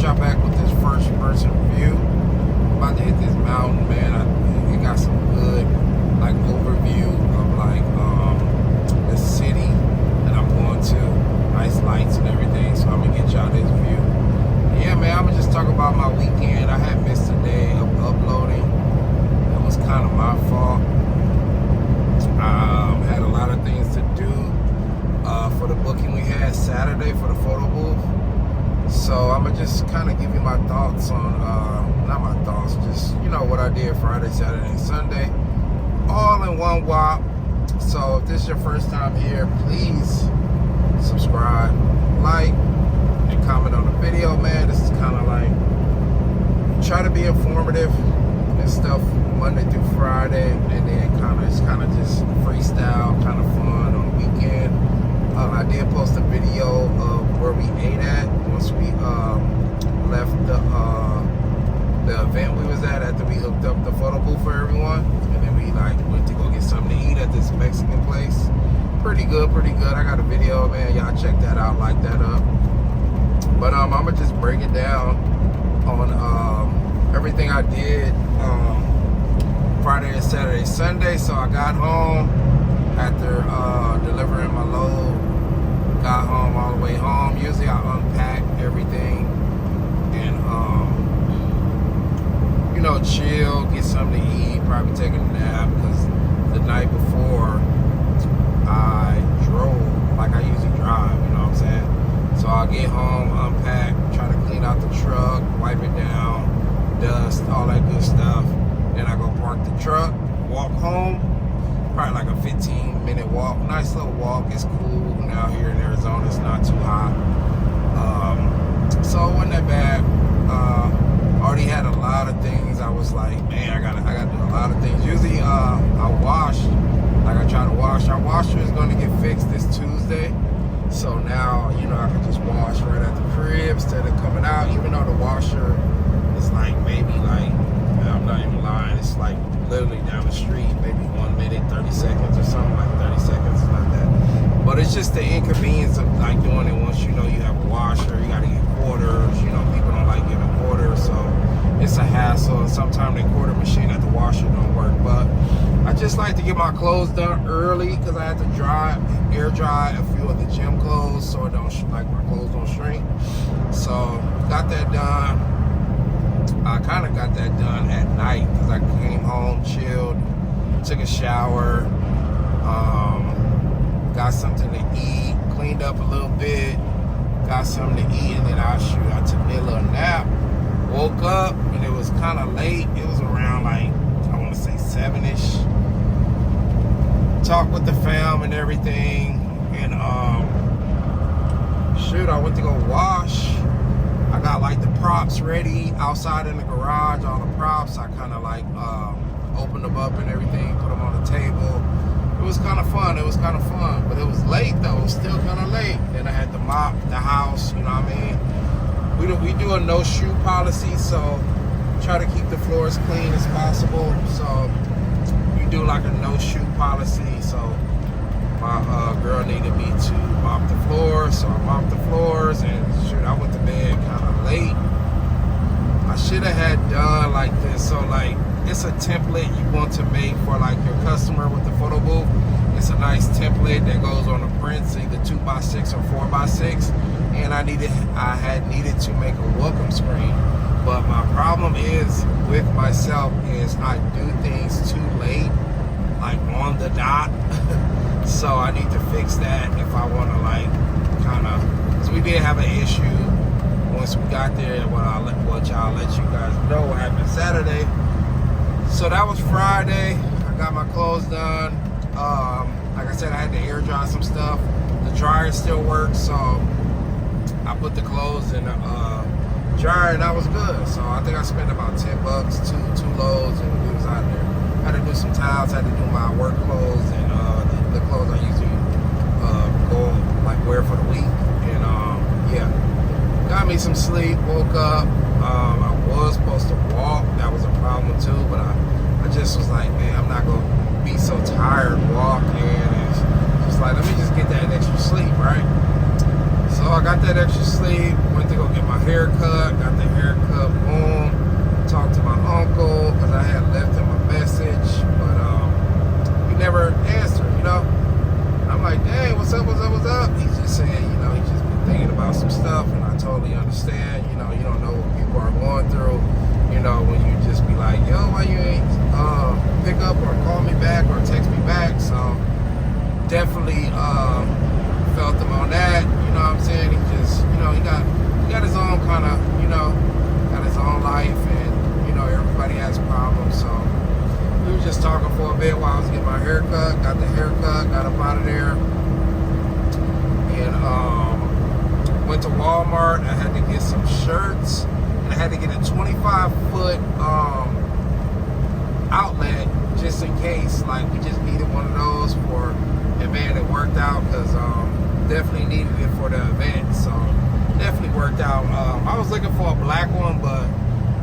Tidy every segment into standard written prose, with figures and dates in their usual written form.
hit y'all back with this first person view. I'm about to hit this mountain, man. It got some good like overview of like the city that I'm going to. Nice lights and everything. So I'm gonna get y'all this view. Yeah, man, I'm gonna just talk about my weekend. I had missed a day of uploading. It was kind of my fault. Had a lot of things to do for the booking we had Saturday for the photo booth. So I'm gonna just kind of give you my thoughts on, not my thoughts, just, you know, what I did Friday, Saturday, and Sunday, all in one whop. So if this is your first time here, please subscribe, like, and comment on the video, man. This is kind of like, try to be informative and stuff Monday through Friday, and then it's kind of just freestyle, kind of fun on the weekend. I did post a video of where we ate at once we left the event we was at after we hooked up the photo booth for everyone, and then we like went to go get something to eat at this Mexican place. Pretty good. I got a video, man. Y'all check that out, like that up. But I'm gonna just break it down on everything I did Friday and Saturday, Sunday. So I got home after delivering my load. Got home all the way home. Usually I unpack everything and you know, chill, get something to eat, probably take a nap, because the night before I drove like I usually drive, you know what I'm saying? So I'll get home, unpack, try to clean out the truck, wipe it down, dust, all that good stuff. Then I go park the truck, walk home, probably like a 15-minute walk. Nice little walk. It's cool now here in Arizona. It's not too hot. So it wasn't that bad. Already had a lot of things. I was like, man, I gotta do a lot of things. Usually I wash, like I try to wash. Our washer is going to get fixed this Tuesday. So now, you know, I can just wash right at the crib instead of coming out, even though the washer is like maybe like, I'm not even lying, it's like literally down the street, maybe 1 minute, 30 seconds or something, like 30 seconds, like that. But it's just the inconvenience of like doing it once you know you have a washer, you gotta get quarters, you know, people don't like giving quarters, so it's a hassle, and sometimes the quarter machine at the washer don't work. But I just like to get my clothes done early, because I had to air dry a few of the gym clothes so it don't, like my clothes don't shrink. So got that done. I kind of got that done at night, because I came home, chilled, took a shower, got something to eat, cleaned up a little bit, got something to eat, and then I took me a little nap, woke up, and it was kind of late. It was around like, I want to say 7-ish. Talked with the fam and everything, and I went to go wash. I got like the props ready outside in the garage, all the props. I kind of like opened them up and everything, put them on the table. It was kind of fun. But it was late though. It was still kind of late. Then I had to mop the house, you know what I mean? We do a no shoe policy, so try to keep the floors clean as possible. So we do like a no shoe policy. So my girl needed me to mop the floors, so I mopped the floors, and I went to bed kind of late. I should have had done like this. So like, it's a template you want to make for like your customer with the photo booth. It's a nice template that goes on the prints, either 2x6 or 4x6. And I had needed to make a welcome screen. But my problem is with myself is I do things too late, like on the dot. So I need to fix that if I want to like kind of, because we did have an issue once we got there. I'll let you guys know what happened Saturday. So that was Friday. I got my clothes done. Like I said, I had to air dry some stuff. The dryer still works, so I put the clothes in the dryer, and that was good. So I think I spent about $10, two loads, and we was out there. Had to do some towels, had to do my work clothes, and the clothes I usually go like wear for the week. And yeah, got me some sleep, woke up. I was supposed to walk, that was a problem too, but I just was like, man, I'm not gonna be so tired walking. It's just like, let me just get that extra sleep, right? So I got that extra sleep, went to go get my hair haircut, got the haircut, boom. Talked to my uncle because I had left him a message, but he never answered, you know. I'm like, dang, what's up, what's up, what's up? He's just saying, you know, he's just been thinking about some stuff, and I totally understand. You know, you don't know what people are going through, you know, when you just be like, yo, why you ain't pick up or call me back or text me back? So definitely felt him on that, you know what I'm saying? He just, you know, he got his own kind of, you know, got his own life, and, you know, everybody has problems. So we were just talking for a bit while I was getting my haircut, got the haircut, got up out of there, and went to Walmart. I had to get some shirts, and I had to get a 25-foot outlet just in case, like, we just needed one of those for, and man, it worked out because definitely needed it for the event. So definitely worked out. I was looking for a black one, but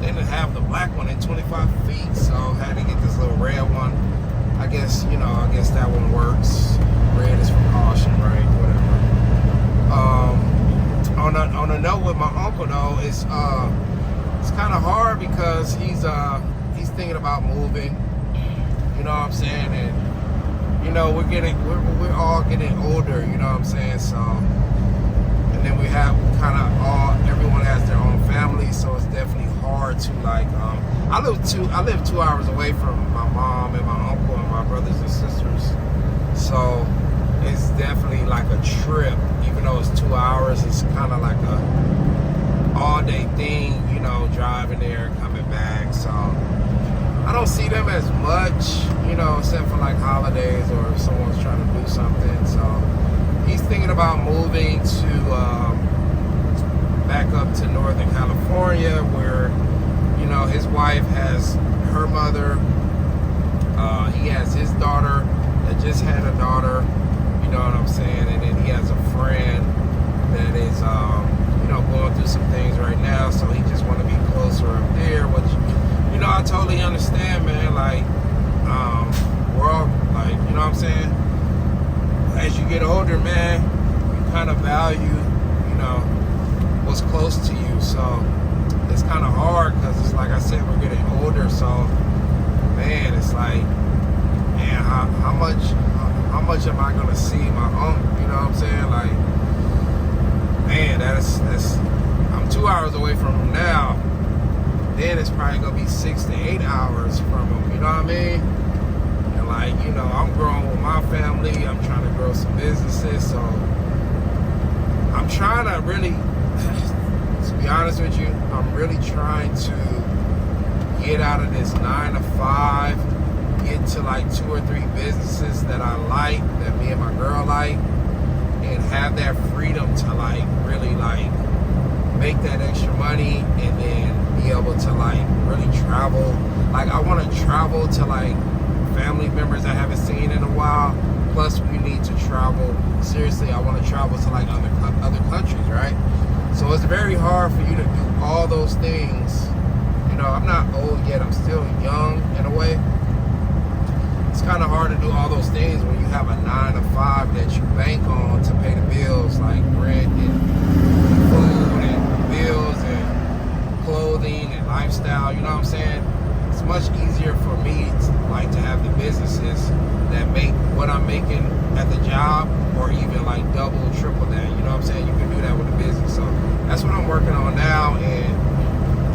they didn't have the black one in 25 feet, so I had to get this little red one. I guess, you know, I guess that one works. Red is for caution, right? Whatever. On a note with my uncle though, it's kind of hard because he's thinking about moving. You know what I'm saying? And you know, we're all getting older. You know what I'm saying? So. And then we have everyone has their own family, so it's definitely hard to like, I live 2 hours away from my mom and my uncle and my brothers and sisters. So it's definitely like a trip, even though it's 2 hours, it's kind of like a all day thing, you know, driving there, coming back. So I don't see them as much, you know, except for like holidays or if someone's trying to do something. So he's thinking about moving to back up to Northern California, where, you know, his wife has her mother. He has his daughter that just had a daughter. You know what I'm saying? And then he has a friend that is, you know, going through some things right now. So he just want to be closer up there, which, you know, I totally understand, man. Like, we're all like, you know what I'm saying? As you get older, man, you kind of value, you know, what's close to you. So it's kind of hard because it's like I said, we're getting older. So, man, it's like, man, how much am I gonna see my uncle? You know what I'm saying? Like, man, that's I'm 2 hours away from him now. Then it's probably gonna be 6 to 8 hours from him. You know what I mean? Like, you know, I'm growing with my family. I'm trying to grow some businesses. So I'm trying to really, to be honest with you, I'm really trying to get out of this 9 to 5, get to like 2 or 3 businesses that I like, that me and my girl like, and have that freedom to like really like make that extra money, and then be able to like really travel. Like, I want to travel to like family members I haven't seen in a while. Plus, we need to travel. Seriously, I want to travel to like other countries, right? So it's very hard for you to do all those things. You know, I'm not old yet. I'm still young in a way. It's kind of hard to do all those things when you have a 9 to 5 that you bank on to pay the bills, like rent and food and bills and clothing and lifestyle. You know what I'm saying? It's much easier for me to have the businesses that make what I'm making at the job, or even like double, triple that. You know what I'm saying? You can do that with a business. So that's what I'm working on now, and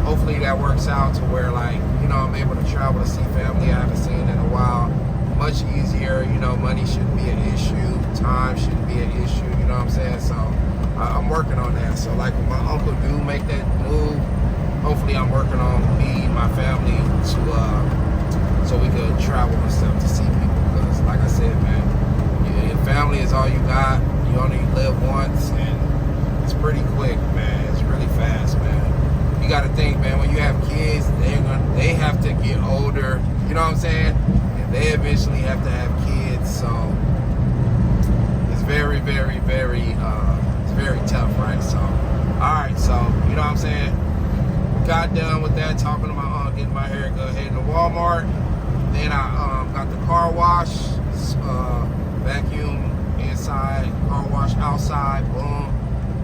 hopefully that works out to where, like, you know, I'm able to travel to see family I haven't seen in a while. Much easier. You know, money shouldn't be an issue. Time shouldn't be an issue. You know what I'm saying? So I'm working on that. So like when my uncle do make that move, hopefully I'm working on me, my family, to so we could travel and stuff to see people. Because like I said, man, your family is all you got. You only live once, and it's pretty quick, man. It's really fast, man. You got to think, man, when you have kids, they have to get older. You know what I'm saying? And they eventually have to have kids. So it's very, very, very, it's very tough, right? So, all right. So, you know what I'm saying? Got done with that, talking to my aunt, getting my hair cut, heading to Walmart. Then I got the car wash, vacuum inside, car wash outside, boom.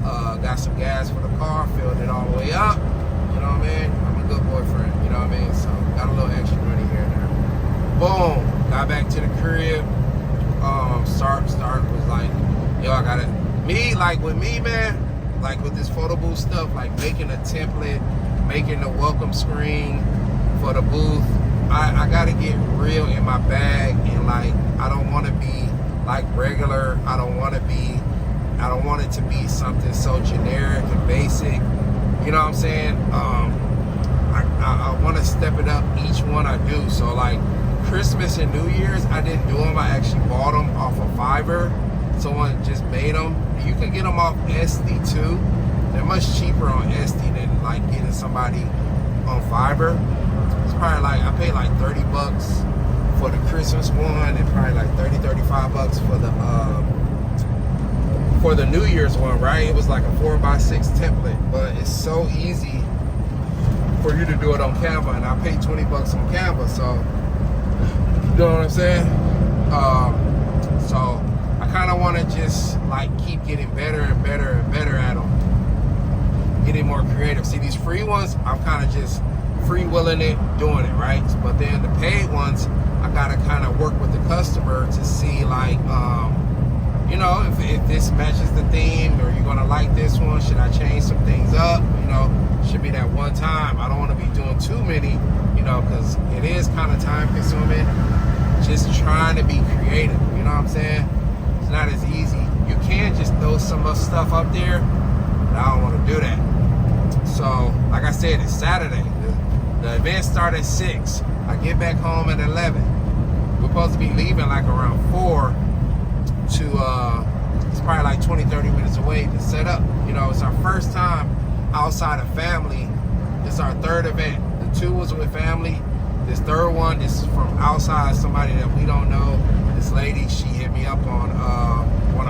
got some gas for the car, filled it all the way up. You know what I mean? I'm a good boyfriend, you know what I mean? So got a little extra money here and there. Boom, got back to the crib. Start was like, yo, I gotta, with me, man, like with this photo booth stuff, like making a template, making the welcome screen for the booth, I gotta get real in my bag, and like, I don't wanna be like regular, I don't want it to be something so generic and basic, you know what I'm saying? I wanna step it up each one I do. So like, Christmas and New Year's, I didn't do them. I actually bought them off of Fiverr. Someone just made them. You can get them off Etsy too. They're much cheaper on Etsy than like getting somebody on Fiverr. It's probably like, I paid like 30 bucks for the Christmas one, and probably like 35 bucks for the New Year's one, right? It was like a 4x6 template, but it's so easy for you to do it on Canva, and I paid 20 bucks on Canva, so you know what I'm saying? So I kind of want to just like keep getting better and better and better at them, getting more creative. See, these free ones, I'm kind of just free-willing it, doing it, right? But then the paid ones, I gotta kind of work with the customer to see like, you know, if this matches the theme, or you're gonna like this one, should I change some things up? You know, should be that one time. I don't want to be doing too many, you know, because it is kind of time consuming. Just trying to be creative, you know what I'm saying? It's not as easy. You can just throw some stuff up there, but I don't want to do that. So, like I said, it's Saturday. The event started at 6. I get back home at 11. We're supposed to be leaving like around 4 to, it's probably like 20, 30 minutes away to set up. You know, it's our first time outside of family. It's our third event. The 2 was with family. This third one, this is from outside, somebody that we don't know. This lady, she hit me up on one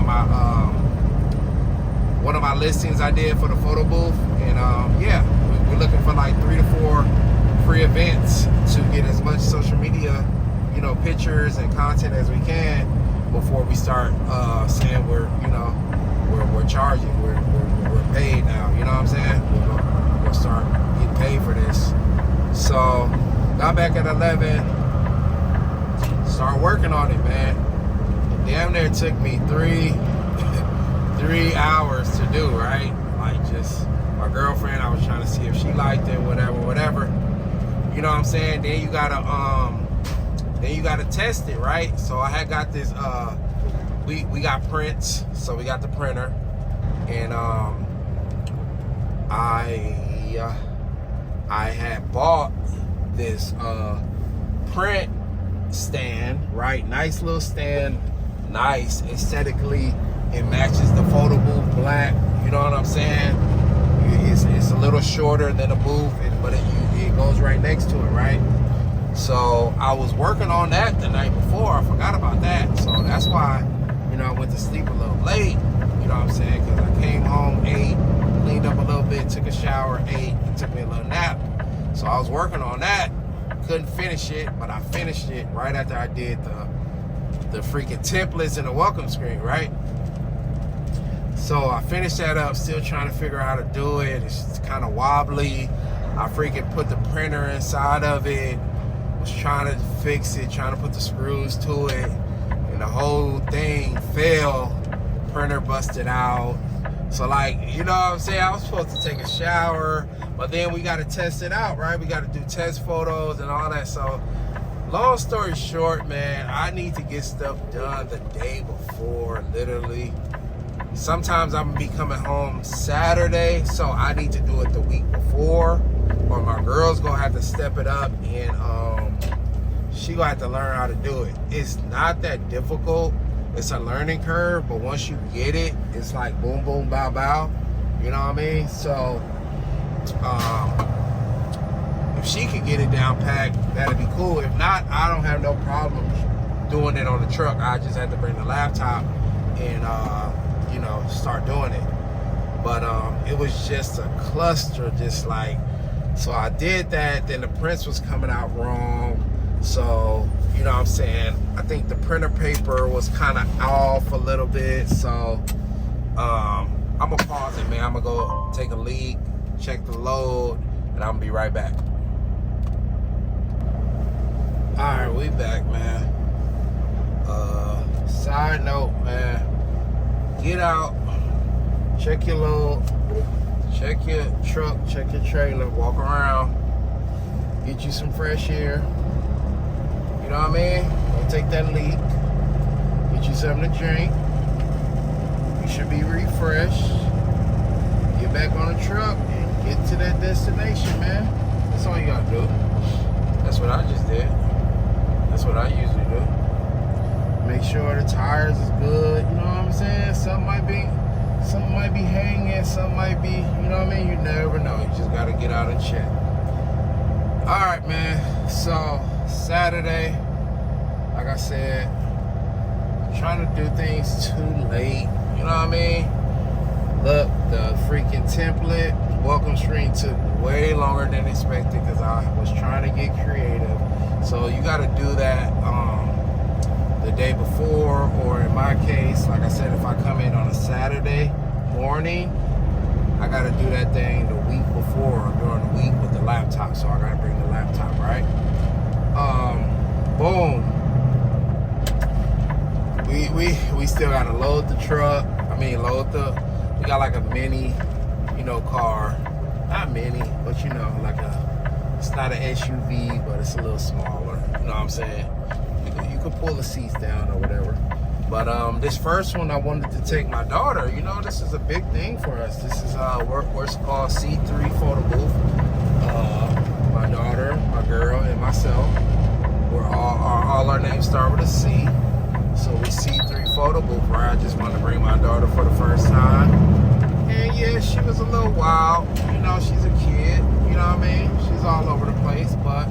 of my listings I did for the photo booth, and yeah, we're looking for like 3 to 4 free events to get as much social media, you know, pictures and content as we can before we start saying we're charging, we're paid now. You know what I'm saying? We'll start getting paid for this. So got back at 11, start working on it, man. Damn near took me 3 hours to do, right? Like, just my girlfriend, I was trying to see if she liked it, whatever. You know what I'm saying? Then you gotta test it, right? So I had got this, we got prints, so we got the printer, and I had bought this print stand, right? Nice little stand, nice aesthetically. It matches the photo booth black, you know what I'm saying? It's a little shorter than a booth, but it goes right next to it, right? So I was working on that the night before. I forgot about that, so that's why, you know, I went to sleep a little late, you know what I'm saying? Because I came home, ate, cleaned up a little bit, took a shower, ate, and took me a little nap. So I was working on that, couldn't finish it, but I finished it right after I did the freaking templates and the welcome screen, right? So I finished that up, still trying to figure out how to do it. It's kind of wobbly. I freaking put the printer inside of it, was trying to fix it, trying to put the screws to it, and the whole thing fell. Printer busted out. So like, you know what I'm saying? I was supposed to take a shower, but then we got to test it out, right? We got to do test photos and all that. So long story short, man, I need to get stuff done the day before, literally. Sometimes I'm gonna be coming home Saturday, so I need to do it the week before, or my girl's gonna have to step it up, and she gonna have to learn how to do it. It's not that difficult. It's a learning curve, but once you get it, it's like boom, boom, bow, bow. You know what I mean? So, if she could get it down packed, that'd be cool. If not, I don't have no problem doing it on the truck. I just had to bring the laptop and, you know, start doing it. But it was just a cluster, just like, so I did that, then the prints was coming out wrong. So, you know what I'm saying, I think the printer paper was kind of off a little bit. So, I'm gonna pause it, man. I'm gonna go take a leak, check the load, and I'm gonna be right back. All right, we back, man. Side note, man. Get out, check your load, check your truck, check your trailer, walk around, get you some fresh air. You know what I mean? Go take that leak, get you something to drink. You should be refreshed. Get back on the truck and get to that destination, man. That's all you gotta do. That's what I just did. That's what I usually do. Make sure the tires is good. You know what I'm saying? Something might be hanging. Something might be, you know what I mean? You never know. You just gotta get out and check. All right, man. So Saturday, like I said, I'm trying to do things too late. You know what I mean? Look, the freaking template welcome screen took way longer than expected because I was trying to get creative. So you got to do that the day before, or in my case, like I said, if I come in on a Saturday morning, I got to do that thing the week before or during the week with the laptop. So I got to bring the laptop, right? Boom. We still got to load the truck. We got like a mini, car. Not mini, but it's not an SUV, but it's a little smaller. You know what I'm saying? You could pull the seats down or whatever. But this first one, I wanted to take my daughter. This is a big thing for us. This is what's called C3 photo booth. My daughter, my girl, and myself. All our names start with a C. So we C3 photo booth, where I just wanted to bring my daughter for the first time. And yeah, she was a little wild. She's a kid. You know what I mean? She's all over the place, but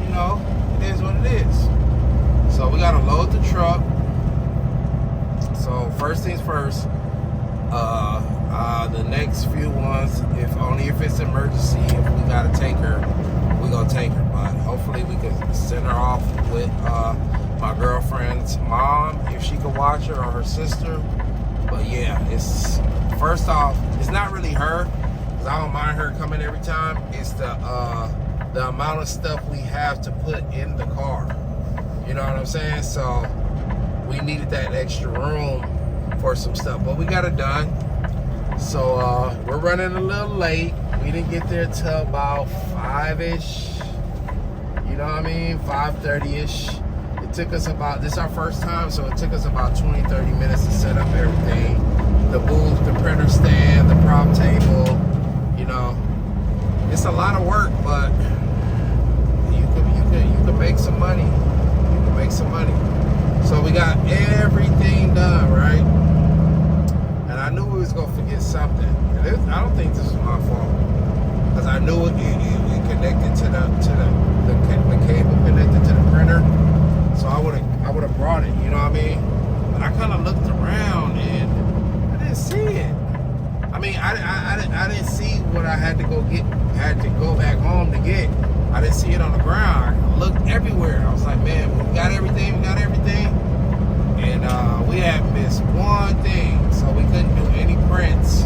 it is what it is. So we gotta load the truck. So first things first, the next few ones, if it's emergency, if we gotta take her, we gonna take her. But hopefully we can send her off with my girlfriend's mom, if she could watch her, or her sister. But yeah, first off, it's not really her, because I don't mind her coming every time. It's the amount of stuff we have to put in the car. You know what I'm saying? So we needed that extra room for some stuff, but we got it done. So we're running a little late. We didn't get there till about 5-ish. You know what I mean? 5:30-ish. It took us this is our first time, so it took us about 20-30 minutes to set up everything. The booth, the printer stand, the prop table. It's a lot of work, but you could make some money. You can make some money. So we got everything done, right? And I knew we was gonna forget something. I don't think this is my fault, because I knew it connected to the cable connected to the printer. So I would have brought it. You know what I mean? But I kind of looked around and I didn't see it. I mean, I didn't see what I had to go get. Had to go back home to get. I didn't see it on the ground. I looked everywhere. I was like, man, we got everything. And we had missed one thing, so we couldn't do any prints.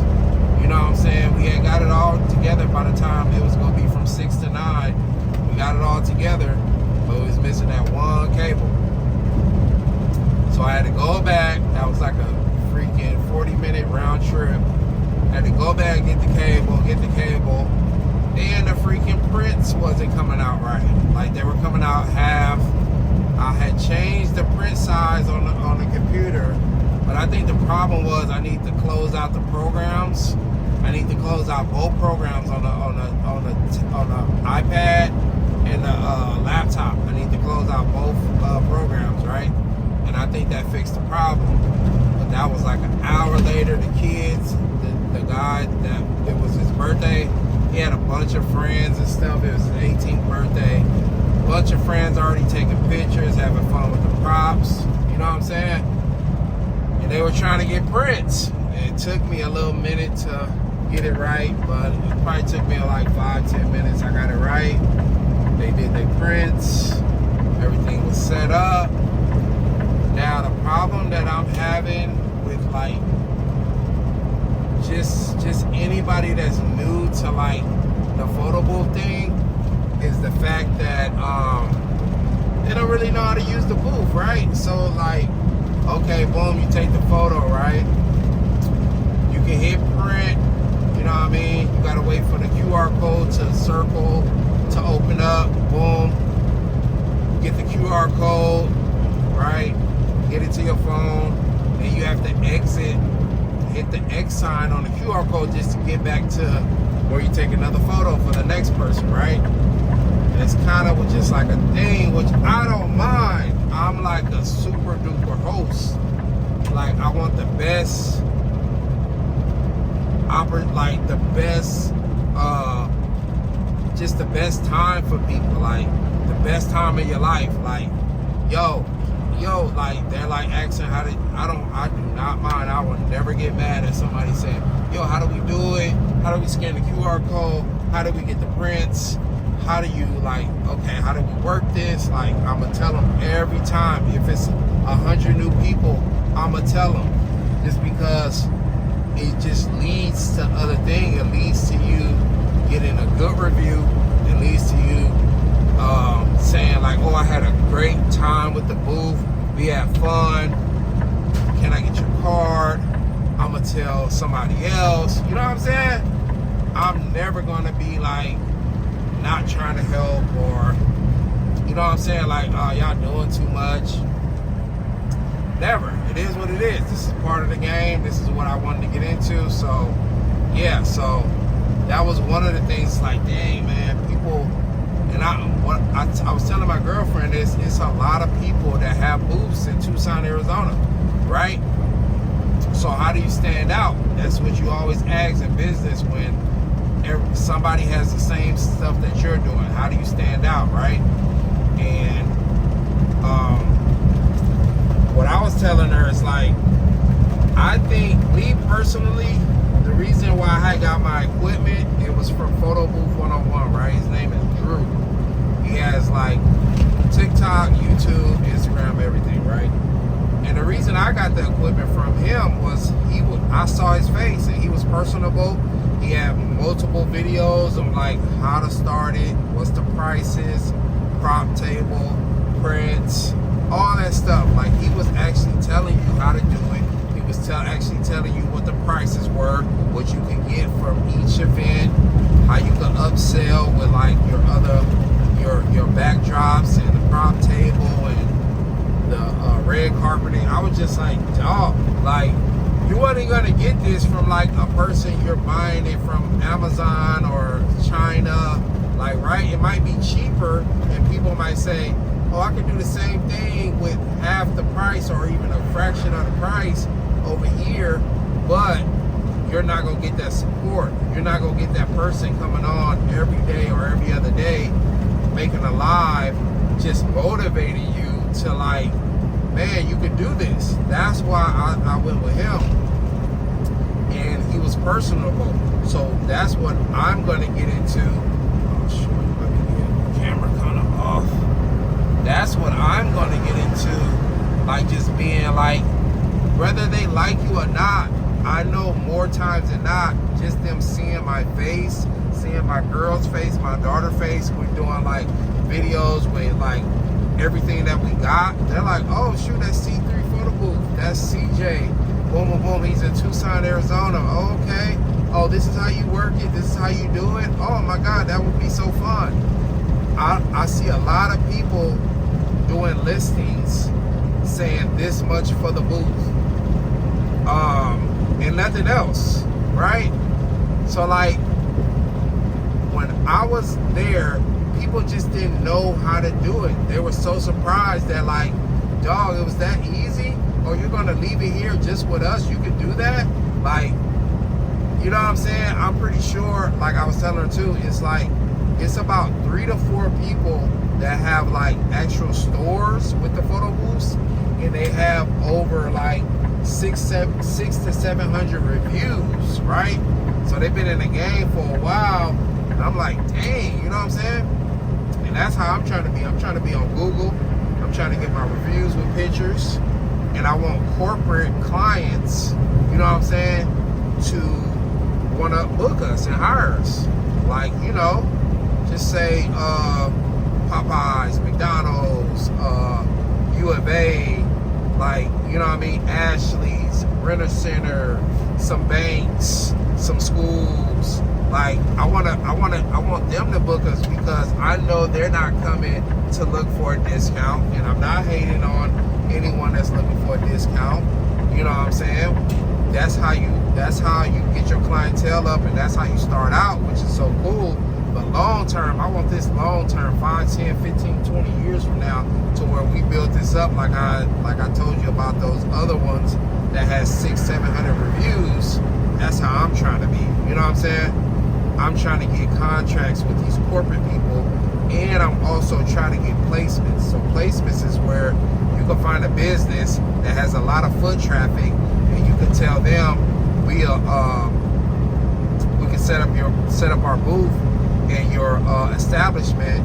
You know what I'm saying? We had got it all together by the time it was going to be from 6 to 9. We got it all together, but we was missing that one cable. So I had to go back. That was like a freaking 40-minute round trip. I had to go back, get the cable. And the freaking prints wasn't coming out right. Like, they were coming out half. I had changed the print size on the computer, but I think the problem was I need to close out the programs. I need to close out both programs on the iPad and the laptop. I need to close out both programs, right? And I think that fixed the problem. But that was like an hour later. The kids, the guy that it was his birthday. He had a bunch of friends and stuff. It was his 18th birthday. A bunch of friends already taking pictures, having fun with the props. You know what I'm saying? And they were trying to get prints. It took me a little minute to get it right, but it probably took me like 5-10 minutes. I got it right. They did their prints. Everything was set up. Now the problem that I'm having with like just anybody that's new to like the photo booth thing is the fact that they don't really know how to use the booth, right? So like, okay, boom, you take the photo, right? You can hit print, you know what I mean? You gotta wait for the QR code to circle, to open up, boom. You get the QR code, right? Get it to your phone, then you have to exit, hit the X sign on the QR code just to get back to where you take another photo for the next person, right? And it's kind of just like a thing, which I don't mind. I'm like a super duper host. Like I want the best, like the best, just the best time for people, like the best time of your life. Like, yo, like they're like asking how to, I do not mind. I will never get mad at somebody saying, yo, how do we do it? How do we scan the QR code? How do we get the prints? How do you like, okay, how do we work this? Like, I'm gonna tell them every time. If it's 100 new people, I'm gonna tell them, just because it just leads to other things. It leads to you getting a good review. It leads to you saying like, oh, I had a great time with the booth. We had fun. Can I get your card? I'm gonna tell somebody else. You know what I'm saying? I'm never gonna be like not trying to help, or you know what I'm saying, like, oh, y'all doing too much. Never. It is what it is. This is part of the game. This is what I wanted to get into. So yeah, so that was one of the things. Like, dang, man, people. And I was telling my girlfriend, it's a lot of people that have booths in Tucson, Arizona, right? So how do you stand out? That's what you always ask in business when somebody has the same stuff that you're doing. How do you stand out, right? And what I was telling her is like, I think, me personally, the reason why I got my equipment, it was from Photo Booth 101, right? His name is Drew. He has like TikTok, YouTube, Instagram, everything, right? And the reason I got the equipment from him was I saw his face and he was personable. He had multiple videos of like how to start it, what's the prices, prop table, prints, all that stuff. Like, he was actually telling you how to do it. He was actually telling you what the prices were, what you can get from each event, how you can upsell with like your other, your backdrops and the prop table and the red carpeting. I was just like, dog, like, you wasn't gonna get this from like a person you're buying it from Amazon or China, like, right? It might be cheaper, and people might say, oh, I can do the same thing with half the price or even a fraction of the price over here, but you're not gonna get that support. You're not gonna get that person coming on every day or every other day, making a live, just motivating you to like, man, you can do this. That's why I went with him. And he was personable. So that's what I'm going to get into. Oh, shoot, let me get the camera kind of off. That's what I'm going to get into. Like, just being like, whether they like you or not, I know more times than not, just them seeing my face, seeing my girl's face, my daughter's face, we're doing like videos with like everything that we got, they're like, oh shoot, that's C3 Photo Booth, that's CJ, boom boom boom, he's in Tucson, Arizona. Oh, okay, oh, this is how you work it, this is how you do it. Oh my god, that would be so fun. I see a lot of people doing listings saying this much for the booth, and nothing else, right? So like, when I was there, people just didn't know how to do it. They were so surprised that like, dog, it was that easy? Or you're gonna leave it here just with us? You could do that? Like, you know what I'm saying? I'm pretty sure, like I was telling her too, it's like, it's about 3 to 4 people that have like actual stores with the photo booths, and they have over like 600 to 700 reviews, right? So they've been in the game for a while. And I'm like, dang, you know what I'm saying? And that's how I'm trying to be. I'm trying to be on Google. I'm trying to get my reviews with pictures. And I want corporate clients, you know what I'm saying, to want to book us and hire us. Like, you know, just say Popeyes, McDonald's, U of A, like, you know what I mean, Ashley's, Renter Center, some banks, some schools. Like, I want them to book us because I know they're not coming to look for a discount, and I'm not hating on anyone that's looking for a discount. You know what I'm saying? That's how you get your clientele up, and that's how you start out, which is so cool. But long term, I want this long term, 5, 10, 15, 20 years from now, to where we build this up like I told you about those other ones that has 600, 700 reviews. That's how I'm trying to be. You know what I'm saying? I'm trying to get contracts with these corporate people, and I'm also trying to get placements. So placements is where you can find a business that has a lot of foot traffic, and you can tell them we can set up our booth in your establishment,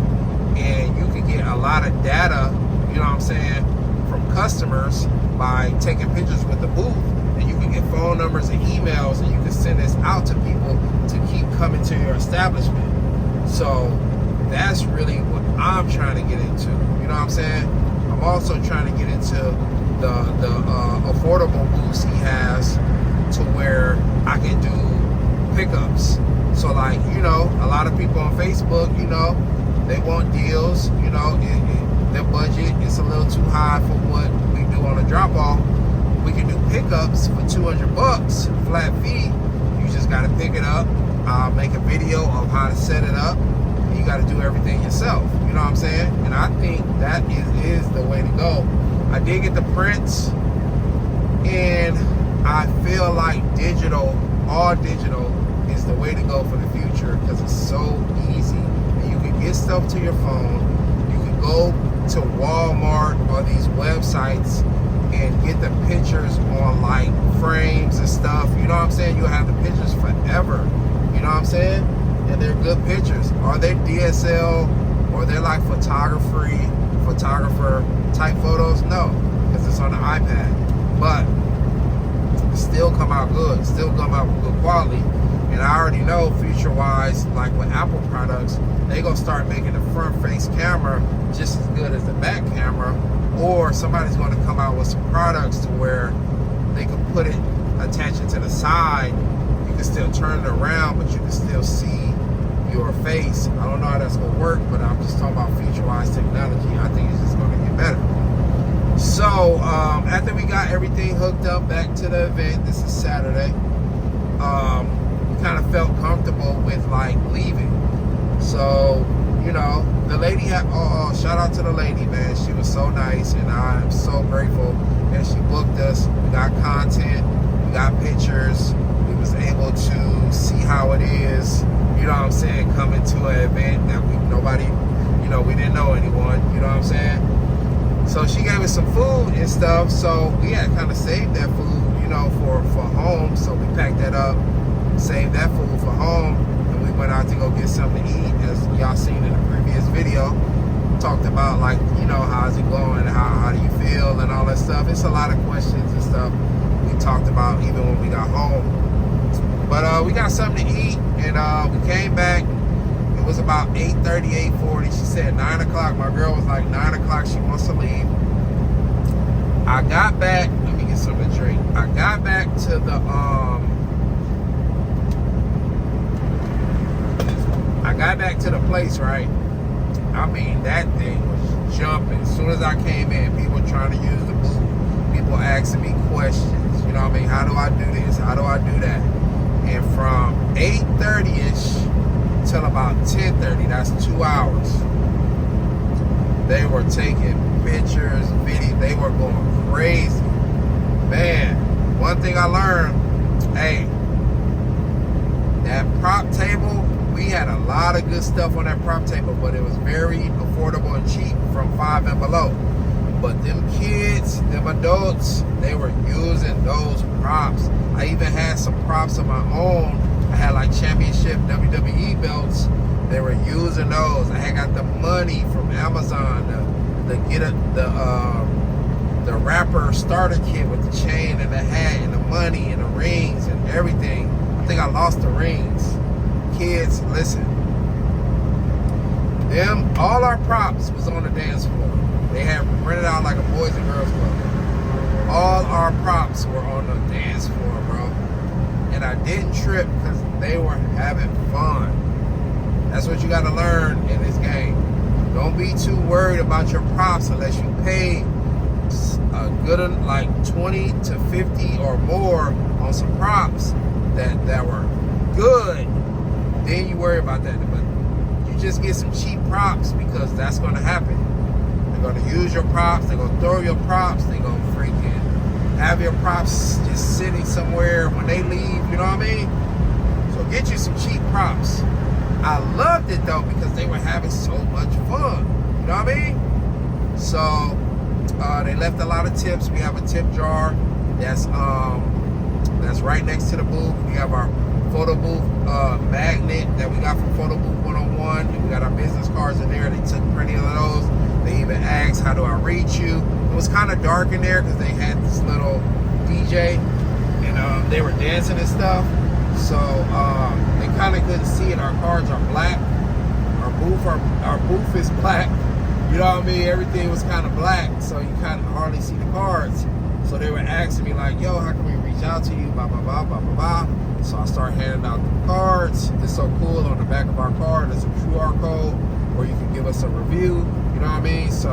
and you can get a lot of data, you know what I'm saying, from customers by taking pictures with the booth, and you can get phone numbers and emails, and you can send this out to people to keep coming to your establishment. So that's really what I'm trying to get into. You know what I'm saying? I'm also trying to get into the affordable booths he has, to where I can do pickups. So, like, you know, a lot of people on Facebook, you know, they want deals. You know, their budget is a little too high for what we do on a drop off. We can do pickups for $200 flat fee. You just got to pick it up. I'll make a video of how to set it up. And you got to do everything yourself. You know what I'm saying? And I think that is the way to go. I did get the prints, and I feel like all digital is the way to go for the future, because it's so easy. And you can get stuff to your phone. You can go to Walmart or these websites and get the pictures on like frames and stuff. You know what I'm saying? You'll have the pictures forever. You know what I'm saying? And they're good pictures. Are they DSL or they're like photographer type photos? No, because it's on the iPad. But still come out good, still come out with good quality. And I already know future-wise, like with Apple products, they gonna start making the front-face camera just as good as the back camera, or somebody's gonna come out with some products to where they can put it, attach it to the side. You can still turn it around, but you can still see your face. I don't know how that's gonna work, but I'm just talking about future-wise technology. I think it's just gonna get better. So after we got everything hooked up back to the event, this is Saturday, kind of felt comfortable with like leaving. So, you know, the lady had, shout out to the lady, man. She was so nice, and I'm so grateful that she booked us. We got content, we got pictures, we was able to see how it is, you know what I'm saying, coming to an event that we didn't know anyone, you know what I'm saying. So she gave us some food and stuff, so we had kind of saved that food, you know, for home. So we packed that up, saved that food for home, and we went out to go get something to eat, as y'all seen in the previous video. Talked about, like, you know, how's it going, how do you feel, and all that stuff. It's a lot of questions and stuff we talked about even when we got home. But we got something to eat, and we came back. It was about 8:30, 8:40. She said 9 o'clock. My girl was like 9 o'clock. She wants to leave. I got back. Let me get something to drink. I got back to the place, right? I mean, that thing was jumping. As soon as I came in, people trying to use the booth. People asking me questions. You know what I mean? How do I do this? How do I do that? And from 8:30-ish till about 10:30, that's 2 hours, they were taking pictures, videos, they were going crazy. Man, one thing I learned, hey, that prop table, we had a lot of good stuff on that prop table, but it was very affordable and cheap from 5 and below. But them kids, them adults, they were using those props. I even had some props of my own. I had like championship WWE belts. They were using those. I had got the money from Amazon to get the rapper starter kit with the chain and the hat and the money and the rings and everything. I think I lost the rings. Kids, listen. All our props was on the dance floor. They had rented out like a boys and girls club. All our props were on the dance floor, bro. And I didn't trip because they were having fun. That's what you got to learn in this game. Don't be too worried about your props unless you pay a good like 20 to 50 or more on some props that were good. Then you worry about that. But you just get some cheap props because that's going to happen. They're going to use your props. They're going to throw your props. They're going to freaking have your props just sitting somewhere when they leave. You know what I mean? So get you some cheap props. I loved it though because they were having so much fun. You know what I mean? So they left a lot of tips. We have a tip jar that's right next to the booth. We have our photo booth magnet that we got from Photo Booth 101. And we got our business cards in there. They took plenty of those. They even asked, how do I reach you? It was kind of dark in there because they had this little DJ and they were dancing and stuff. So they kind of couldn't see it. Our cards are black. Our booth is black. You know what I mean? Everything was kind of black, so you kind of hardly see the cards. So they were asking me like, yo, how can we reach out to you? Blah, blah, blah, blah, blah, blah. So I started handing out the cards. It's so cool. On the back of our card, there's a QR code where you can give us a review. You know what I mean? So,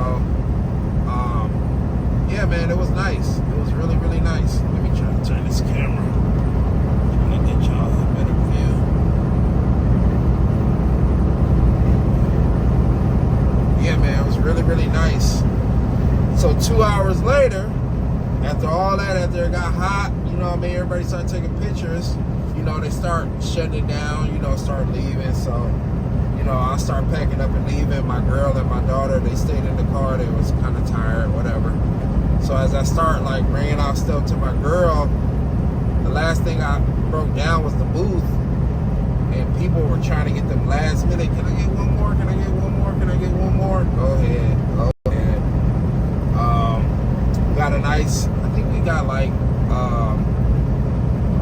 yeah, man, it was nice. It was really, really nice. Let me try to turn this camera. Trying to get y'all a better view. Yeah, man, it was really, really nice. So 2 hours later, after all that, after it got hot, you know what I mean, everybody started taking pictures. You know, they start shutting it down, you know, start leaving. So, you know, I start packing up and leaving. My girl and my daughter, they stayed in the car. They was kind of tired, whatever. So as I start like bringing out stuff to my girl, the last thing I broke down was the booth. And people were trying to get them last minute. Can I get one more? Can I get one more? Can I get one more? Go ahead. Go ahead. Got a nice, I think we got like, I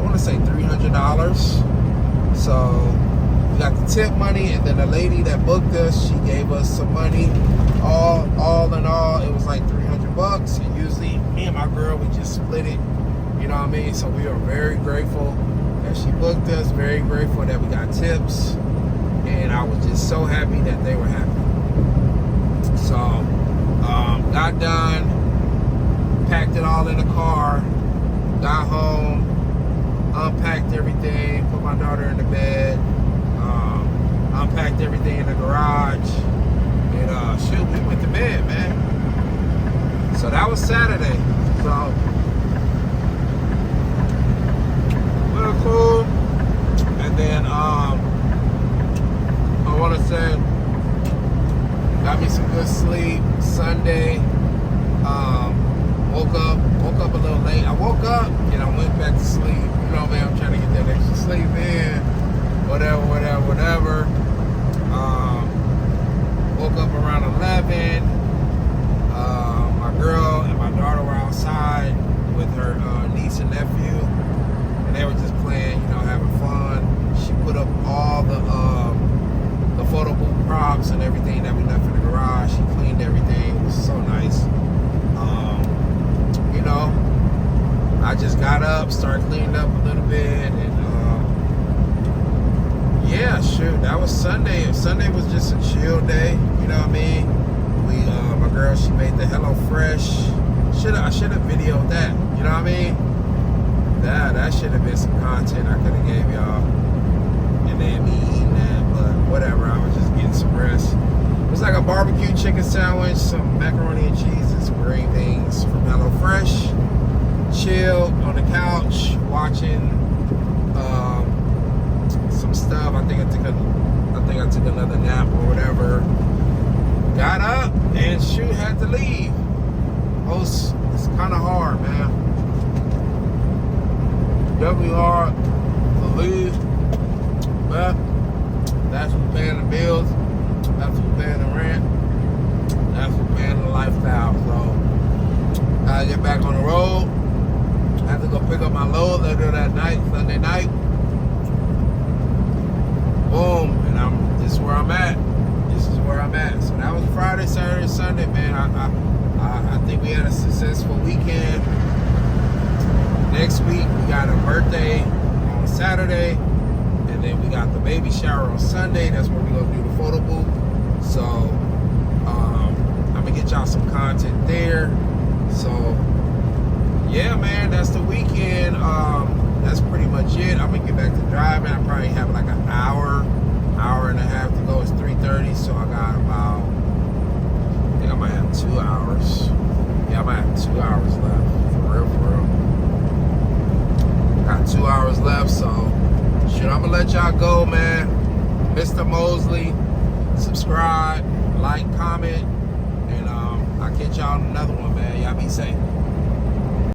want to say $300. So we got the tip money, and then the lady that booked us, she gave us some money. All in all, it was like $300. And usually me and my girl, we just split it. You know what I mean? So we are very grateful that she booked us, very grateful that we got tips, and I was just so happy that they were happy. So got done, packed it all in the car, got home, unpacked everything, put my daughter in the bed, unpacked everything in the garage, and shoot, we went to bed, man. So that was Saturday. So real cool. And then I want to say got me some good sleep. Sunday, woke up a little late. I woke up and I went back to sleep. You know, man, I'm trying to get that extra sleep in. Whatever. Woke up around 11. My girl and my daughter were outside with her niece and nephew. And they were just playing, you know, having fun. She put up all the photo booth props and everything that we left in the garage. She cleaned everything. It was so nice. You know, I just got up, started cleaning up a little bit, and yeah, shoot, that was Sunday. Sunday was just a chill day. You know what I mean? My girl, she made the HelloFresh. I should have videoed that. You know what I mean? That should have been some content I could have gave y'all. And then me eating that, but whatever. I was just getting some rest. It was like a barbecue chicken sandwich, some macaroni and cheese, and some green beans from HelloFresh. Chilled on the couch, watching some stuff. I think I took another nap or whatever. Got up and shoot, had to leave. It's kind of hard, man. Definitely hard to leave, but that's what's paying the bills, that's what's paying the rent, that's what's paying the lifestyle. So I get back on the road. I have to go pick up my load later that night, Sunday night, boom, and this is where I'm at. This is where I'm at. So that was Friday, Saturday, Sunday, man. I think we had a successful weekend. Next week we got a birthday on Saturday, and then we got the baby shower on Sunday. That's where we're gonna do the photo booth. So I'm gonna get y'all some content there. So yeah, man, that's the weekend. That's pretty much it. I'm gonna get back to driving. I probably have like an hour and a half to go. It's 3:30, so I got about, I think I might have 2 hours. Yeah, I might have 2 hours left. For real. Got 2 hours left, so shit, I'm gonna let y'all go, man. Mr. Mosley, subscribe, like, comment, and I'll catch y'all on another one, man. Y'all be safe.